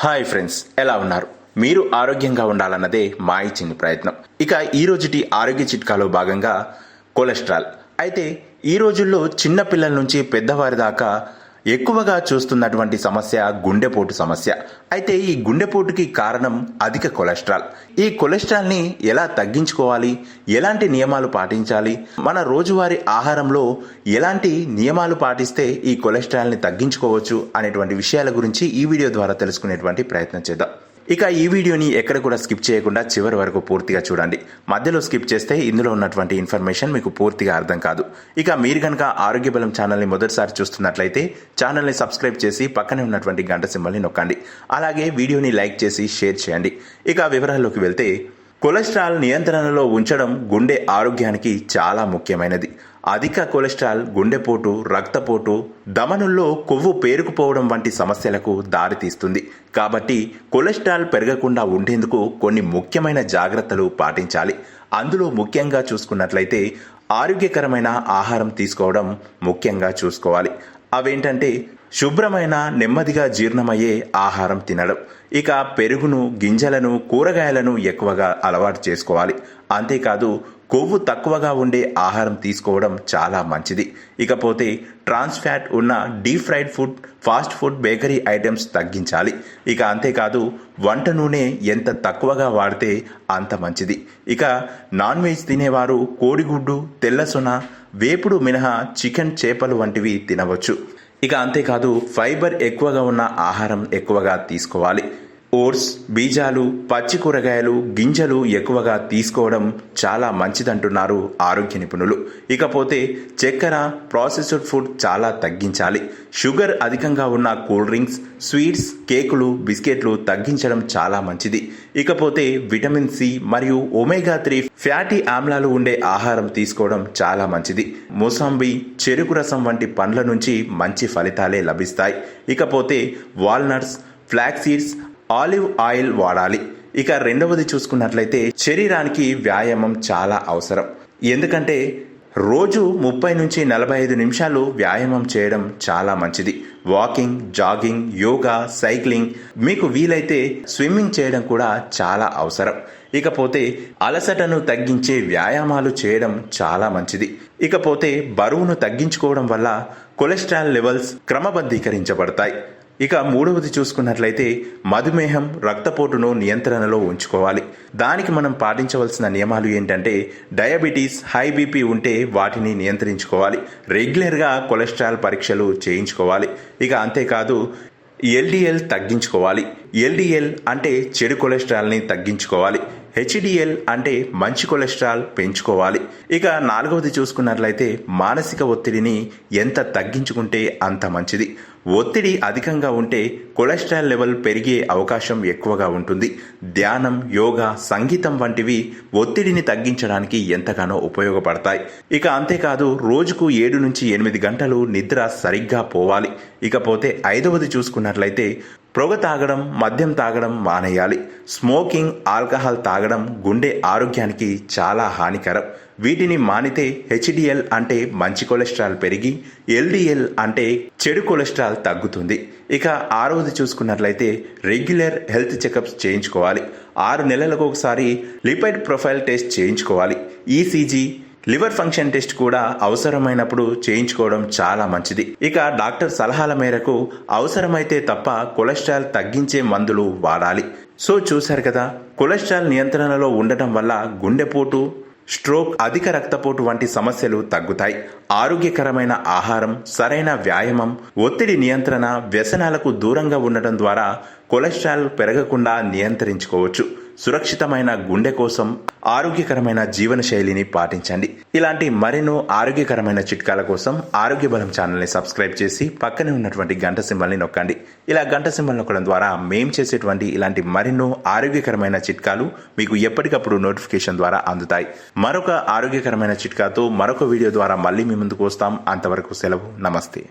Hi friends, ఎలా ఉన్నారు? మీరు ఆరోగ్యంగా ఉండాలన్నదే మా ఈ చిన్న ప్రయత్నం. ఇక ఈ రోజుటి ఆరోగ్య చిట్కాలో భాగంగా కొలెస్ట్రాల్. అయితే ఈ రోజుల్లో చిన్న పిల్లల నుంచి పెద్దవారి దాకా ఎక్కువగా చూస్తున్నటువంటి సమస్య గుండెపోటు సమస్య. అయితే ఈ గుండెపోటుకి కారణం అధిక కొలెస్ట్రాల్. ఈ కొలెస్ట్రాల్ని ఎలా తగ్గించుకోవాలి, ఎలాంటి నియమాలు పాటించాలి, మన రోజువారీ ఆహారంలో ఎలాంటి నియమాలు పాటిస్తే ఈ కొలెస్ట్రాల్ని తగ్గించుకోవచ్చు అనేటువంటి విషయాల గురించి ఈ వీడియో ద్వారా తెలుసుకునేటువంటి ప్రయత్నం చేద్దాం. ఇక ఈ వీడియోని ఎక్కడ కూడా స్కిప్ చేయకుండా చివరి వరకు పూర్తిగా చూడండి. మధ్యలో స్కిప్ చేస్తే ఇందులో ఉన్నటువంటి ఇన్ఫర్మేషన్ మీకు పూర్తిగా అర్థం కాదు. ఇక మీరు కనుక ఆరోగ్య బలం ఛానల్ని మొదటిసారి చూస్తున్నట్లయితే ఛానల్ని సబ్స్క్రైబ్ చేసి పక్కనే ఉన్నటువంటి గంట సింబల్ని నొక్కండి. అలాగే వీడియోని లైక్ చేసి షేర్ చేయండి. ఇక వివరాల్లోకి వెళ్తే, కొలెస్ట్రాల్ నియంత్రణలో ఉంచడం గుండె ఆరోగ్యానికి చాలా ముఖ్యమైనది. అధిక కొలెస్ట్రాల్ గుండెపోటు, రక్తపోటు, ధమనుల్లో కొవ్వు పేరుకుపోవడం వంటి సమస్యలకు దారితీస్తుంది. కాబట్టి కొలెస్ట్రాల్ పెరగకుండా ఉండేందుకు కొన్ని ముఖ్యమైన జాగ్రత్తలు పాటించాలి. అందులో ముఖ్యంగా చూసుకున్నట్లయితే ఆరోగ్యకరమైన ఆహారం తీసుకోవడం ముఖ్యంగా చూసుకోవాలి. అవేంటంటే శుభ్రమైన, నెమ్మదిగా జీర్ణమయ్యే ఆహారం తినడం. ఇక పెరుగును, గింజలను, కూరగాయలను ఎక్కువగా అలవాటు చేసుకోవాలి. అంతేకాదు కొవ్వు తక్కువగా ఉండే ఆహారం తీసుకోవడం చాలా మంచిది. ఇకపోతే ట్రాన్స్ ఫ్యాట్ ఉన్న deep fried food, fast food, bakery items తగ్గించాలి. ఇక అంతేకాదు వంట నూనె ఎంత తక్కువగా వాడితే అంత మంచిది. ఇక నాన్ వెజ్ తినేవారు కోడిగుడ్డు, తెల్లసొన, వేపుడు మినహా చికెన్, చేపలు వంటివి తినవచ్చు. ఇక అంతేకాదు ఫైబర్ ఎక్కువగా ఉన్న ఆహారం ఎక్కువగా తీసుకోవాలి. ఓట్స్, బీజాలు, పచ్చి కూరగాయలు, గింజలు ఎక్కువగా తీసుకోవడం చాలా మంచిదంటున్నారు ఆరోగ్య నిపుణులు. ఇకపోతే చక్కెర, ప్రాసెస్డ్ ఫుడ్ చాలా తగ్గించాలి. షుగర్ అధికంగా ఉన్న కూల్ డ్రింక్స్, స్వీట్స్, కేకులు, బిస్కెట్లు తగ్గించడం చాలా మంచిది. ఇకపోతే విటమిన్ సి మరియు ఒమేగా 3 ఫ్యాటీ ఆమ్లాలు ఉండే ఆహారం తీసుకోవడం చాలా మంచిది. మోసంబి, చెరుకు రసం వంటి పండ్ల నుంచి మంచి ఫలితాలే లభిస్తాయి. ఇకపోతే walnuts, flax seeds, olive oil వాడాలి. ఇక రెండవది చూసుకున్నట్లయితే శరీరానికి వ్యాయామం చాలా అవసరం. ఎందుకంటే రోజు 30 నుంచి 45 నిమిషాలు వ్యాయామం చేయడం చాలా మంచిది. వాకింగ్, జాగింగ్, యోగా, సైక్లింగ్, మీకు వీలైతే స్విమ్మింగ్ చేయడం కూడా చాలా అవసరం. ఇకపోతే అలసటను తగ్గించే వ్యాయామాలు చేయడం చాలా మంచిది. ఇకపోతే బరువును తగ్గించుకోవడం వల్ల కొలెస్ట్రాల్ లెవెల్స్ క్రమబద్ధీకరించబడతాయి. ఇక మూడవది చూసుకున్నట్లయితే మధుమేహం, రక్తపోటును నియంత్రణలో ఉంచుకోవాలి. దానికి మనం పాటించవలసిన నియమాలు ఏంటంటే డయాబెటీస్, హై బీపీ ఉంటే వాటిని నియంత్రించుకోవాలి. రెగ్యులర్గా కొలెస్ట్రాల్ పరీక్షలు చేయించుకోవాలి. ఇక అంతేకాదు ఎల్డిఎల్ తగ్గించుకోవాలి. ఎల్డిఎల్ అంటే చెడు కొలెస్ట్రాల్ని తగ్గించుకోవాలి. హెచ్డిఎల్ అంటే మంచి కొలెస్ట్రాల్ పెంచుకోవాలి. ఇక నాలుగవది చూసుకున్నట్లయితే మానసిక ఒత్తిడిని ఎంత తగ్గించుకుంటే అంత మంచిది. ఒత్తిడి అధికంగా ఉంటే కొలెస్ట్రాల్ లెవెల్ పెరిగే అవకాశం ఎక్కువగా ఉంటుంది. ధ్యానం, యోగా, సంగీతం వంటివి ఒత్తిడిని తగ్గించడానికి ఎంతగానో ఉపయోగపడతాయి. ఇక అంతేకాదు రోజుకు 7 నుంచి 8 గంటలు నిద్ర సరిగ్గా పోవాలి. ఇకపోతే ఐదవది చూసుకున్నట్లయితే పొగ తాగడం, మద్యం తాగడం మానేయాలి. స్మోకింగ్, ఆల్కహాల్ తాగడం గుండె ఆరోగ్యానికి చాలా హానికరం. వీటిని మానితే హెచ్డిఎల్ అంటే మంచి కొలెస్ట్రాల్ పెరిగి ఎల్డిఎల్ అంటే చెడు కొలెస్ట్రాల్ తగ్గుతుంది. ఇక ఆరవది చూసుకున్నట్లయితే రెగ్యులర్ హెల్త్ చెకప్స్ చేయించుకోవాలి. 6 నెలలకు ఒకసారి లిపిడ్ ప్రొఫైల్ టెస్ట్ చేయించుకోవాలి. ఈసీజీ, లివర్ ఫంక్షన్ టెస్ట్ కూడా అవసరమైనప్పుడు చేయించుకోవడం చాలా మంచిది. ఇక డాక్టర్ సలహాల మేరకు అవసరమైతే తప్ప కొలెస్ట్రాల్ తగ్గించే మందులు వాడాలి. సో చూశారు కదా, కొలెస్ట్రాల్ నియంత్రణలో ఉండటం వల్ల గుండెపోటు, స్ట్రోక్, అధిక రక్తపోటు వంటి సమస్యలు తగ్గుతాయి. ఆరోగ్యకరమైన ఆహారం, సరైన వ్యాయామం, ఒత్తిడి నియంత్రణ, వ్యసనాలకు దూరంగా ఉండటం ద్వారా కొలెస్ట్రాల్ పెరగకుండా నియంత్రించుకోవచ్చు. సురక్షితమైన గుండె కోసం ఆరోగ్యకరమైన జీవన శైలిని పాటించండి. ఇలాంటి మరెన్నో ఆరోగ్యకరమైన చిట్కాల కోసం ఆరోగ్య బలం ఛానల్ని సబ్స్క్రైబ్ చేసి పక్కనే ఉన్నటువంటి గంట సింబల్ని నొక్కండి. ఇలా గంట సింబల్ నొక్కడం ద్వారా మేం చేసేటువంటి ఇలాంటి మరెన్నో ఆరోగ్యకరమైన చిట్కాలు మీకు ఎప్పటికప్పుడు నోటిఫికేషన్ ద్వారా అందుతాయి. మరొక ఆరోగ్యకరమైన చిట్కాతో మరొక వీడియో ద్వారా మళ్ళీ మీ ముందుకు వస్తాం. అంతవరకు సెలవు. నమస్తే.